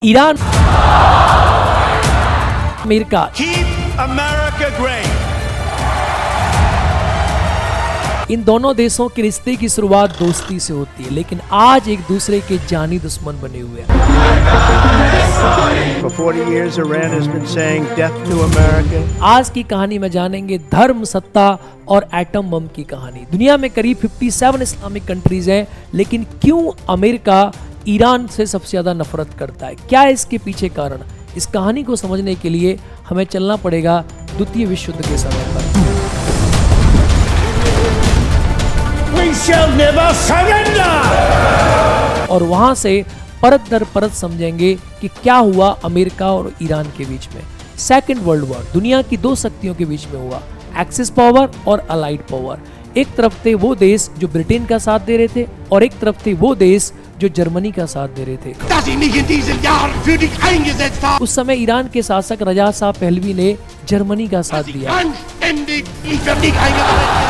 Iran, America, Keep America great. इन दोनों देशों के रिश्ते की शुरुआत दोस्ती से होती है, लेकिन आज एक दूसरे के जानी दुश्मन बने हुए हैं। For 40 years, Iran has been saying death to America. आज की कहानी में जानेंगे धर्म, सत्ता और एटम बम की कहानी। दुनिया में करीब 57 इस्लामिक कंट्रीज हैं, लेकिन क्यों अमेरिका ईरान से सबसे ज्यादा नफरत करता है? क्या है इसके पीछे कारण? इस कहानी को समझने के लिए हमें चलना पड़ेगा द्वितीय विश्व युद्ध के समय पर। We shall never surrender. और वहां से परत दर परत समझेंगे कि क्या हुआ अमेरिका और ईरान के बीच में। सेकेंड वर्ल्ड वॉर दुनिया की दो शक्तियों के बीच में हुआ, एक्सिस पावर और अलाइड पावर। एक तरफ थे वो देश जो ब्रिटेन का साथ दे रहे थे और एक तरफ थे वो देश जो जर्मनी का साथ दे रहे थे। उस समय ईरान के शासक रजा शाह पहलवी ने जर्मनी का साथ दिया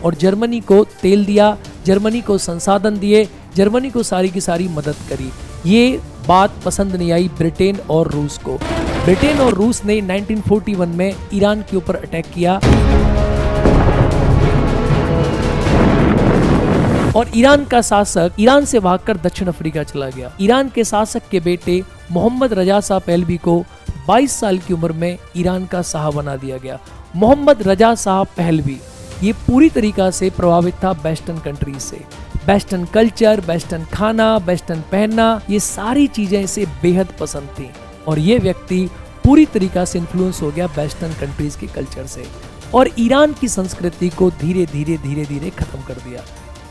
और जर्मनी को तेल दिया, जर्मनी को संसाधन दिए, जर्मनी को सारी की सारी मदद करी। ये बात पसंद नहीं आई ब्रिटेन और रूस को। ब्रिटेन और रूस ने 1941 में ईरान के ऊपर अटैक किया और ईरान का शासक ईरान से भागकर दक्षिण अफ्रीका चला गया। ईरान के शासक के बेटे मोहम्मद रजा शाह पहलवी को 22 साल की उम्र में ईरान का शाह बना दिया गया। मोहम्मद रजा शाह पहलवी ये पूरी तरीका से प्रभावित था वेस्टर्न कंट्रीज से। वेस्टर्न कल्चर, वेस्टर्न खाना, वेस्टर्न पहनना, ये सारी चीजें इसे बेहद पसंद थी और ये व्यक्ति पूरी तरीका से इन्फ्लुएंस हो गया वेस्टर्न कंट्रीज के कल्चर से और ईरान की संस्कृति को धीरे धीरे खत्म कर दिया।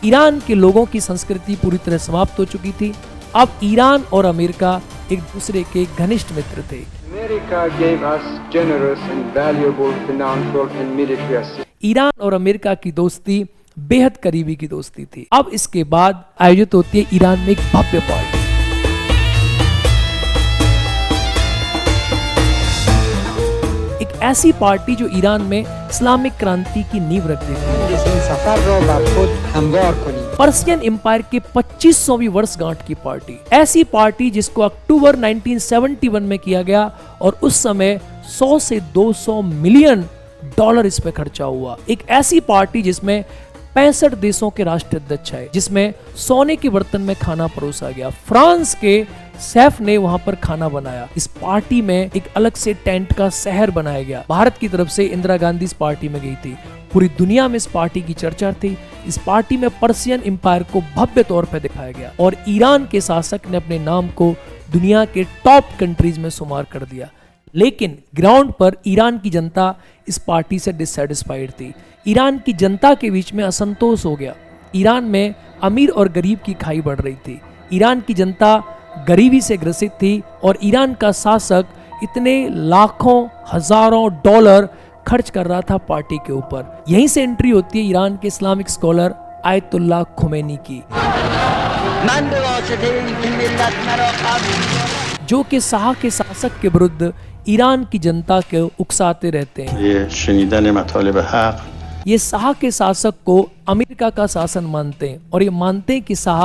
ईरान के लोगों की संस्कृति पूरी तरह समाप्त हो चुकी थी। अब ईरान और अमेरिका एक दूसरे के घनिष्ठ मित्र थे। America gave us generous and valuable financial and military assistance. Iran और अमेरिका की दोस्ती बेहद करीबी की दोस्ती थी। अब इसके बाद आयोजित होती है ईरान में एक भव्य पार्टी। एक ऐसी पार्टी जो ईरान में इस्लामिक क्रांति की नींव रख देती है। पर्शियन एम्पायर के 2500वीं वर्षगांठ की पार्टी, ऐसी पार्टी जिसको अक्टूबर 1971 में किया गया और उस समय 100 से 200 मिलियन डॉलर इस पे खर्चा हुआ। एक ऐसी पार्टी जिसमें 65 देशों के राष्ट्राध्यक्ष आए, जिसमें सोने के बर्तन में खाना परोसा गया। फ्रांस के शेफ ने वहां पर खाना बनाया। इस पार्टी में एक अलग से टेंट का शहर बनाया गया। भारत की तरफ से इंदिरा गांधी इस पार्टी में गई थी। पूरी दुनिया में इस पार्टी की चर्चा थी। इस पार्टी में पर्शियन एम्पायर को भव्य तौर पर दिखाया गया और ईरान के शासक ने अपने नाम को दुनिया के टॉप कंट्रीज में शुमार कर दिया। लेकिन ग्राउंड पर ईरान की जनता इस पार्टी से डिससैटिस्फाइड थी। ईरान की जनता के बीच में असंतोष हो गया। ईरान में अमीर और गरीब की खाई बढ़ रही थी। ईरान की जनता गरीबी से ग्रसित थी और ईरान का शासक इतने लाखों हजारों डॉलर खर्च कर रहा था पार्टी के ऊपर। यहीं से एंट्री होती है ईरान के इस्लामिक स्कॉलर आयतुल्लाह खुमैनी की, जो कि शाह के शासक के विरुद्ध ईरान की जनता को उकसाते रहते हैं। ये शाह के शासक को अमेरिका का शासन मानते हैं और ये मानते हैं कि शाह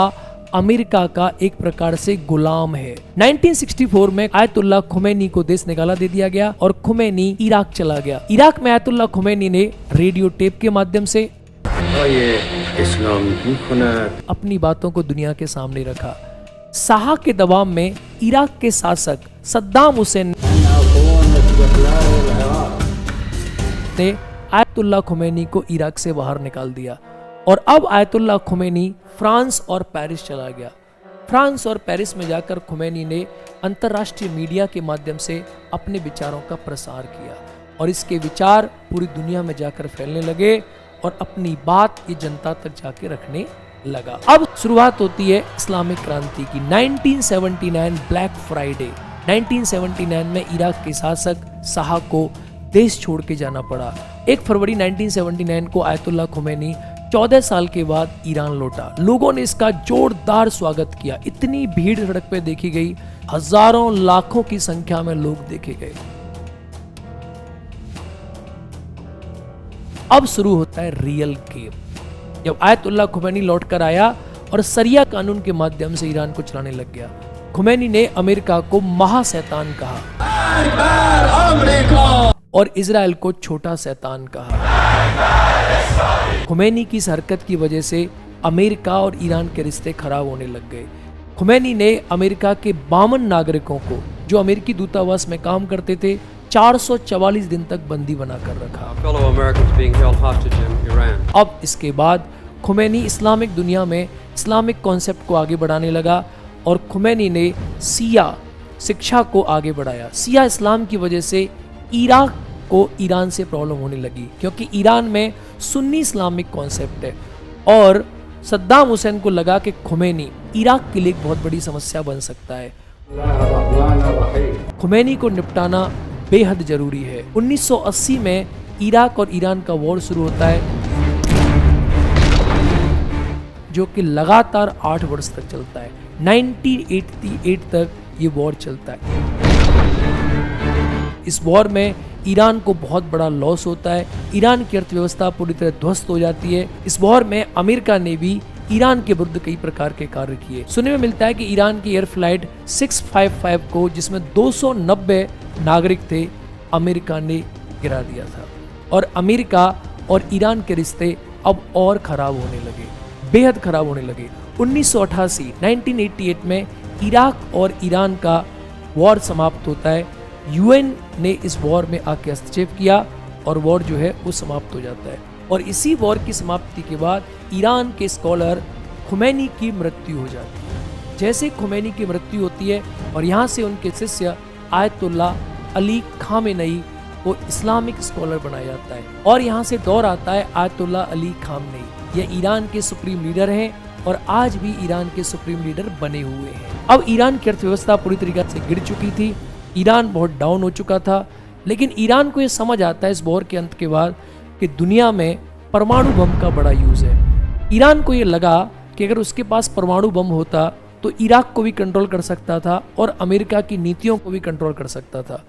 अमेरिका का एक प्रकार से गुलाम है। 1964 में आयतुल्लाह खुमैनी को देश निकाला दे दिया गया और खुमैनी इराक चला गया। इराक में आयतुल्लाह खुमैनी ने रेडियो टेप के माध्यम से अपनी बातों को दुनिया के सामने रखा। शाह के दबाव में इराक के शासक सद्दाम हुसैन ने आयतुल्लाह खुमैनी को इराक से बाहर निकाल दिया और अब आयतुल्लाह खुमैनी फ्रांस और पेरिस चला गया। फ्रांस और पेरिस में जाकर खुमैनी ने अंतर्राष्ट्रीय मीडिया के माध्यम से अपने विचारों का प्रसार किया और इसके विचार पूरी दुनिया में जाकर फैलने लगे और अपनी बात ये जनता तक जाके रखने लगा। अब शुरुआत होती है इस्लामिक क्रांति की। 1979 ब्लैक फ्राइडे। 1979 में इराक के शासक शाह को देश छोड़ के जाना पड़ा। 1 फरवरी 1979 को आयतुल्लाह खुमैनी 14 साल के बाद ईरान लौटा। लोगों ने इसका जोरदार स्वागत किया। इतनी भीड़ सड़क पे देखी गई, हजारों लाखों की संख्या में लोग देखे गए। अब शुरू होता है रियल गेम। जब आयतुल्लाह खुमैनी लौट कर आया और सरिया कानून के माध्यम से ईरान को चलाने लग गया, खुमैनी ने अमेरिका को महाशैतान कहा और इजराइल को छोटा शैतान कहा। खुमैनी की इस हरकत की वजह से अमेरिका और ईरान के रिश्ते खराब होने लग गए। खुमैनी ने अमेरिका के 52 नागरिकों को, जो अमेरिकी दूतावास में काम करते थे, 444 दिन तक बंदी बनाकर रखा। अब इसके बाद खुमैनी इस्लामिक दुनिया में इस्लामिक कॉन्सेप्ट को आगे बढ़ाने लगा और खुमैनी ने शिया शिक्षा को आगे बढ़ाया। शिया इस्लाम की वजह से इराक को ईरान से प्रॉब्लम होने लगी, क्योंकि ईरान में सुन्नी इस्लामिक कॉन्सेप्ट है और सद्दाम हुसैन को लगा कि खुमैनी इराक के लिए एक बहुत बड़ी समस्या बन सकता है। खुमैनी को निपटाना बेहद जरूरी है। 1980 में इराक और ईरान का वॉर शुरू होता है, जो कि लगातार 8 वर्ष तक चलता है। 1988 तक ये वॉर चलता है। इस वॉर में ईरान को बहुत बड़ा लॉस होता है। ईरान की अर्थव्यवस्था पूरी तरह ध्वस्त हो जाती है। इस वॉर में अमेरिका ने भी ईरान के विरुद्ध कई प्रकार के कार्य किए। सुनने में मिलता है कि ईरान की एयर फ्लाइट 655 को, जिसमें 290 नागरिक थे, अमेरिका ने गिरा दिया था। और अमेरिका और ईरान के रिश्ते अब और खराब होने लगे, बेहद खराब होने लगे। 1988 में इराक और ईरान का वॉर समाप्त होता है। यूएन ने इस वॉर में आके हस्तक्षेप किया और वॉर जो है वो समाप्त हो जाता है। और इसी वॉर की समाप्ति के बाद ईरान के स्कॉलर खुमैनी की मृत्यु हो जाती है। जैसे खुमैनी की मृत्यु होती है और यहाँ से उनके शिष्य आयतुल्लाह अली खामेनेई को इस्लामिक स्कॉलर बनाया जाता है। और यहाँ से दौर आता है आयतुल्लाह अली खामेनेई। ये ईरान के सुप्रीम लीडर हैं और आज भी ईरान के सुप्रीम लीडर बने हुए हैं। अब ईरान की अर्थव्यवस्था पूरी तरीके से गिर चुकी थी। ईरान बहुत डाउन हो चुका था, लेकिन ईरान को ये समझ आता है इस वॉर के अंत के बाद कि दुनिया में परमाणु बम का बड़ा यूज है। ईरान को ये लगा कि अगर उसके पास परमाणु बम होता तो इराक को भी कंट्रोल कर सकता था और अमेरिका की नीतियों को भी कंट्रोल कर सकता था।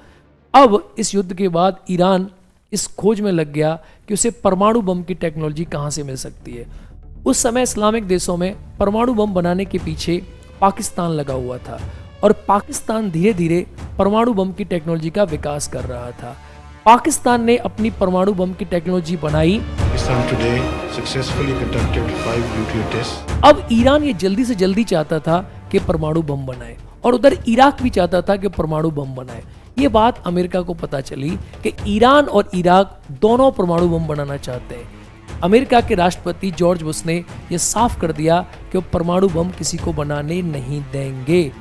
अब इस युद्ध के बाद ईरान इस खोज में लग गया कि उसे परमाणु बम की टेक्नोलॉजी कहाँ से मिल सकती है। उस समय इस्लामिक देशों में परमाणु बम बनाने के पीछे पाकिस्तान लगा हुआ था और पाकिस्तान धीरे धीरे परमाणु बम की टेक्नोलॉजी का विकास कर रहा था। पाकिस्तान ने अपनी परमाणु बम की टेक्नोलॉजी बनाई। अब ईरान ये जल्दी से जल्दी चाहता था कि परमाणु बम बनाए और उधर इराक भी चाहता था कि परमाणु बम बनाए। ये बात अमेरिका को पता चली कि ईरान और इराक दोनों परमाणु बम बनाना चाहते हैं। अमेरिका के राष्ट्रपति जॉर्ज बुश ने यह साफ कर दिया कि वो परमाणु बम किसी को बनाने नहीं देंगे।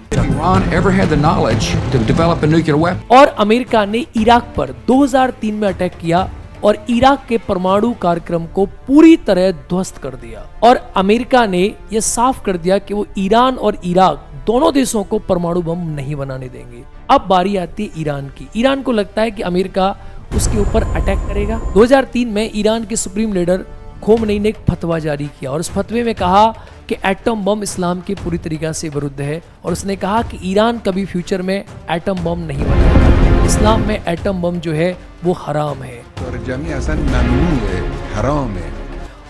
और अमेरिका ने इराक पर 2003 में अटैक किया और इराक के परमाणु कार्यक्रम को पूरी तरह ध्वस्त कर दिया। और अमेरिका ने यह साफ कर दिया कि वो ईरान और इराक दोनों देशों को परमाणु बम नहीं बनाने देंगे। अब बारी आती है ईरान की। ईरान को लगता है कि अमेरिका उसके ऊपर अटैक करेगा। 2003 में ईरान के सुप्रीम लीडर खोमेनी ने एक फतवा जारी किया और उस फतवे में कहा कि एटम बम इस्लाम के पूरी तरीके से विरुद्ध है और उसने कहा कि ईरान कभी फ्यूचर में एटम बम नहीं बनाएगा। इस्लाम में एटम बम जो है वो हराम है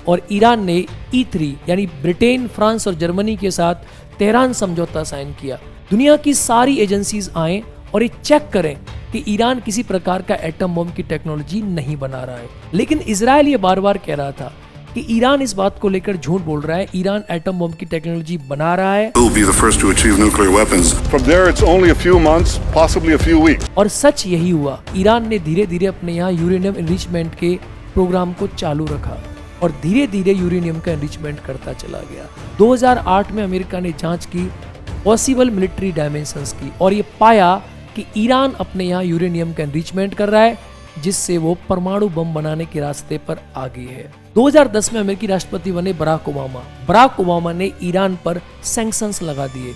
और ईरान ने E3 यानी ब्रिटेन, फ्रांस और जर्मनी के साथ तेहरान समझौता साइन किया। दुनिया की सारी एजेंसीज आए और ये चेक करें कि ईरान किसी प्रकार का एटम बम की टेक्नोलॉजी नहीं बना रहा है। लेकिन इजराइल ये बार बार कह रहा था कि ईरान इस बात को लेकर झूठ बोल रहा है। ईरान एटम बम की टेक्नोलॉजी बना रहा है और सच यही हुआ। ईरान ने धीरे धीरे अपने यहाँ यूरेनियम एनरिचमेंट के प्रोग्राम को चालू रखा और धीरे धीरे यूरेनियम का एनरिचमेंट करता चला गया। 2008 में अमेरिका ने जांच की पॉसिबल मिलिट्री डायमेंशंस की और ये पाया कि ईरान अपने यहाँ यूरेनियम का एनरिचमेंट कर रहा है, जिससे वो परमाणु बम बनाने के रास्ते पर आगे है। 2010 में अमेरिकी राष्ट्रपति बने बराक ओबामा। बराक ओबामा ने ईरान पर सैंक्शंस लगा दिए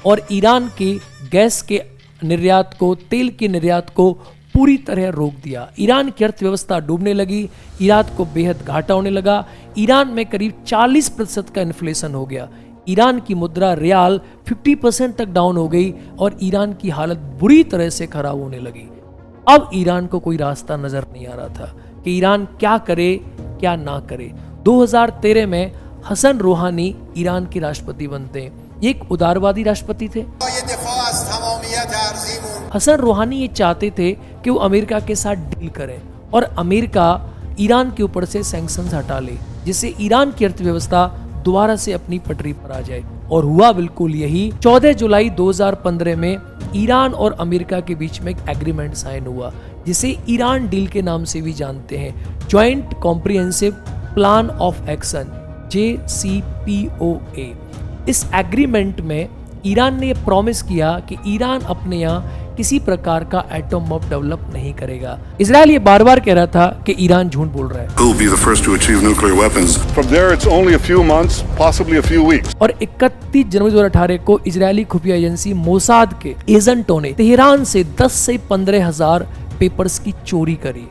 और ईरान की गैस के निर्यात को, तेल के निर्यात को पूरी तरह रोक दिया। ईरान की अर्थव्यवस्था डूबने लगी, ईरान को बेहद घाटा होने लगा। ईरान में करीब 40% का इन्फ्लेशन हो गया। ईरान की मुद्रा रियाल 50% तक डाउन हो गई और ईरान की हालत बुरी तरह से खराब होने लगी। अब ईरान को कोई रास्ता नजर नहीं आ रहा था कि ईरान क्या करे क्या ना करे। 2013 में हसन रूहानी ईरान के राष्ट्रपति बनते हैं ये एक उदारवादी राष्ट्रपति थे। हसन रूहानी ये चाहते थे कि वो अमेरिका के साथ डील करें और अमेरिका ईरान के ऊपर से सैंक्शंस हटा ले, जिससे ईरान की अर्थव्यवस्था दोबारा से अपनी पटरी पर आ जाए। और हुआ बिल्कुल यही। 14 जुलाई 2015 में ईरान और अमेरिका के बीच में एक एग्रीमेंट साइन हुआ, जिसे ईरान डील के नाम से भी जानते हैं, joint comprehensive plan of action, JCPOA। इस एग्रीमेंट में ईरान ने यह प्रॉमिस किया कि ईरान अपने यहाँ किसी प्रकार का एटम बम डेवलप नहीं करेगा। इजराइल ये बार बार कह रहा था कि ईरान झूठ बोल रहा है। We'll be the first to achieve nuclear weapons. From there, it's only a few months, possibly a few weeks. और 31 जनवरी 2018 को इजरायली खुफिया एजेंसी मोसाद के एजेंटों ने तेहरान से 10 से 15 हजार पेपर्स की चोरी करी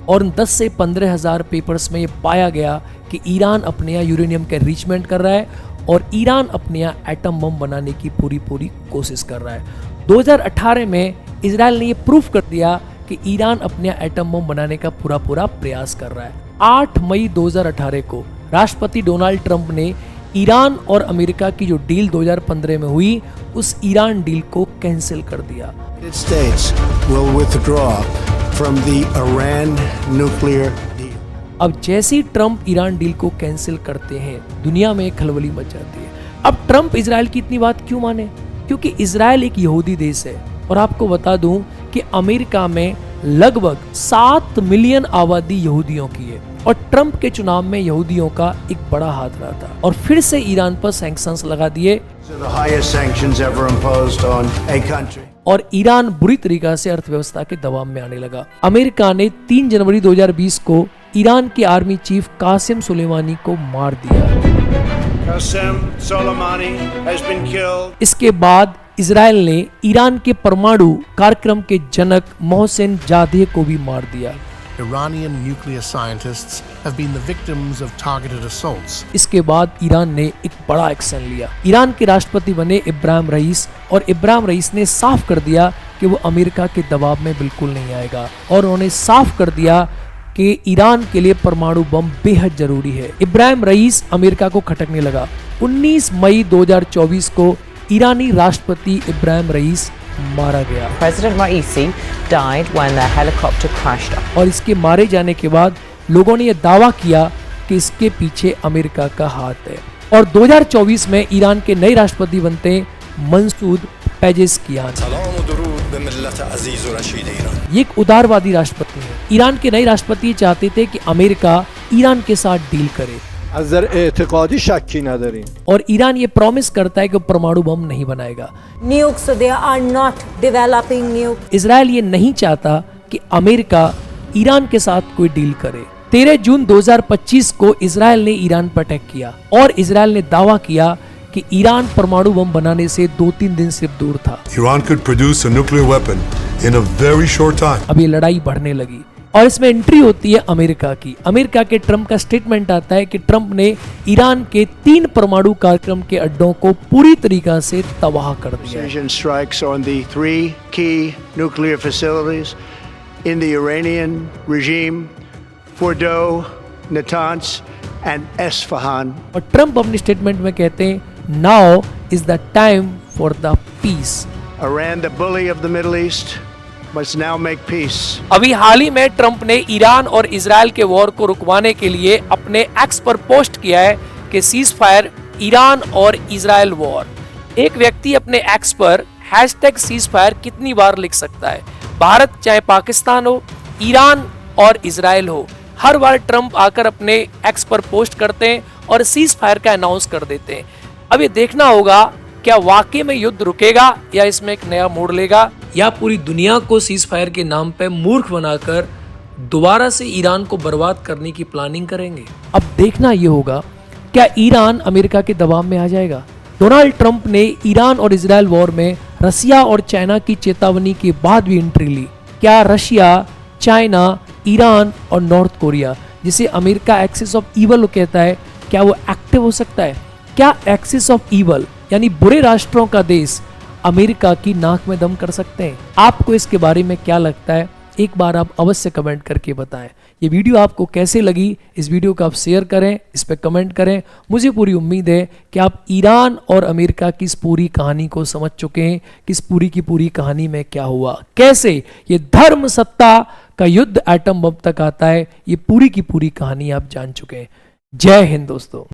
और 10 से 15 हजार पेपर्स में ये पाया गया कि ईरान अपने यहाँ यूरेनियम का एनरिचमेंट कर रहा है और ईरान अपने यहाँ एटम बम बनाने की पूरी कोशिश कर रहा है। 2018 में इजराइल ने ये प्रूफ कर दिया कि ईरान अपने यहाँ एटम बम बनाने का पूरा प्रयास कर रहा है। 8 मई 2018 को राष्ट्रपति डोनाल्ड ट्रंप ने ईरान और अमेरिका की जो डील 2015 में हुई, उस ईरान डील को कैंसिल कर दिया। United States will withdraw from the Iran nuclear deal. अब जैसे ही ट्रंप ईरान डील को कैंसिल करते हैं, दुनिया में खलबली मच जाती है। अब ट्रंप इजराइल की इतनी बात क्यों माने? क्योंकि इजराइल एक यहूदी देश है और आपको बता दूं कि अमेरिका में लगभग 7 मिलियन आबादी यहूदियों की है और ट्रंप के चुनाव में यहूदियों का एक बड़ा हाथ रहा था और फिर से ईरान पर सैंक्शंस लगा दिए The highest sanctions ever imposed on a country. और ईरान बुरी तरीका से अर्थव्यवस्था के दबाव में आने लगा। अमेरिका ने 3 जनवरी 2020 को ईरान के आर्मी चीफ कासिम सुलेमानी को मार दिया। Qasem Soleimani has been killed. इसके बाद इजराइल ने ईरान के परमाणु कार्यक्रम के जनक मोहसिन जादेह को भी मार दिया। Iranian nuclear scientists have been the victims of targeted assaults. इसके बाद ईरान ने एक बड़ा एक्शन लिया। ईरान के राष्ट्रपति बने इब्राहिम रईस और इब्राहिम रईस ने साफ कर दिया कि वो अमेरिका के दबाव में बिल्कुल नहीं आएगा और उन्होंने साफ कर दिया कि ईरान के लिए परमाणु बम बेहद जरूरी है। इब्राहिम रईस अमेरिका को खटकने लगा। 19 मई 2024 को ईरानी राष्ट्रपति इब्राहिम रईस मारा गया। President Raisi died when their helicopter crashed. और इसके मारे जाने के बाद लोगों ने यह दावा किया कि इसके पीछे अमेरिका का हाथ है। और 2024 में ईरान के नए राष्ट्रपति बनते हैं मंसूद पेजेस्कियान। ये एक उदारवादी राष्ट्रपति है। ईरान के नए राष्ट्रपति चाहते थे कि अमेरिका ईरान के साथ डील करे और ईरान ये प्रॉमिस करता है कि परमाणु बम नहीं बनाएगा। Nukes, so they are not developing nukes. Israel ये नहीं चाहता कि अमेरिका ईरान के साथ कोई डील करे। 13 जून 2025 को इजराइल ने ईरान पर अटैक किया और इजराइल ने दावा किया कि ईरान परमाणु बम बनाने से 2-3 दिन सिर्फ दूर था। Iran could produce a nuclear weapon in a very short time. अब ये लड़ाई बढ़ने लगी और इसमें एंट्री होती है अमेरिका की। अमेरिका के ट्रंप का स्टेटमेंट आता है कि ट्रंप ने ईरान के 3 परमाणु कार्यक्रम के अड्डों को पूरी तरीका से तबाह कर दिया। Precision strikes on the 3 key nuclear facilities in the Iranian regime, Fordo, Natanz and Esfahan. और ट्रंप अपनी स्टेटमेंट में कहते हैं, now is the time for the peace. Iran, the bully of the Middle East, must now make peace. अभी हाल ही में Trump ने Iran और Israel के वॉर को रुकवाने के लिए अपने एक्स पर पोस्ट किया है कि सीज फायर ईरान और इजराइल वॉर। एक व्यक्ति अपने एक्स पर #सीज फायर कितनी बार लिख सकता है? भारत चाहे पाकिस्तान हो, ईरान और इजराइल हो, हर बार ट्रंप आकर अपने एक्स पर पोस्ट करते हैं और सीज फायर का अनाउंस कर देते हैं। अब ये देखना होगा क्या वाकई में युद्ध रुकेगा या इसमें एक नया मोड़ लेगा, या पूरी दुनिया को सीज फायर के नाम पे मूर्ख बनाकर दोबारा से ईरान को बर्बाद करने की प्लानिंग करेंगे। अब देखना ये होगा क्या ईरान अमेरिका के दबाव में आ जाएगा। डोनाल्ड ट्रंप ने ईरान और इजराइल वॉर में रसिया और चाइना की चेतावनी के बाद भी एंट्री ली। क्या रशिया, चाइना, ईरान और नॉर्थ कोरिया, जिसे अमेरिका एक्सिस ऑफ ईवल कहता है, क्या वो एक्टिव हो सकता है? क्या एक्सिस ऑफ ईवल यानी बुरे राष्ट्रों का देश अमेरिका की नाक में दम कर सकते हैं? आपको इसके बारे में क्या लगता है? एक बार आप अवश्य कमेंट करके बताएं। ये वीडियो आपको कैसे लगी, इस वीडियो को आप शेयर करें, इस पर कमेंट करें। मुझे पूरी उम्मीद है कि आप ईरान और अमेरिका की इस पूरी कहानी को समझ चुके हैं कि इस पूरी की पूरी कहानी में क्या हुआ, कैसे ये धर्म सत्ता का युद्ध एटम बम तक आता है। ये पूरी की पूरी कहानी आप जान चुके हैं। जय हिंद दोस्तों।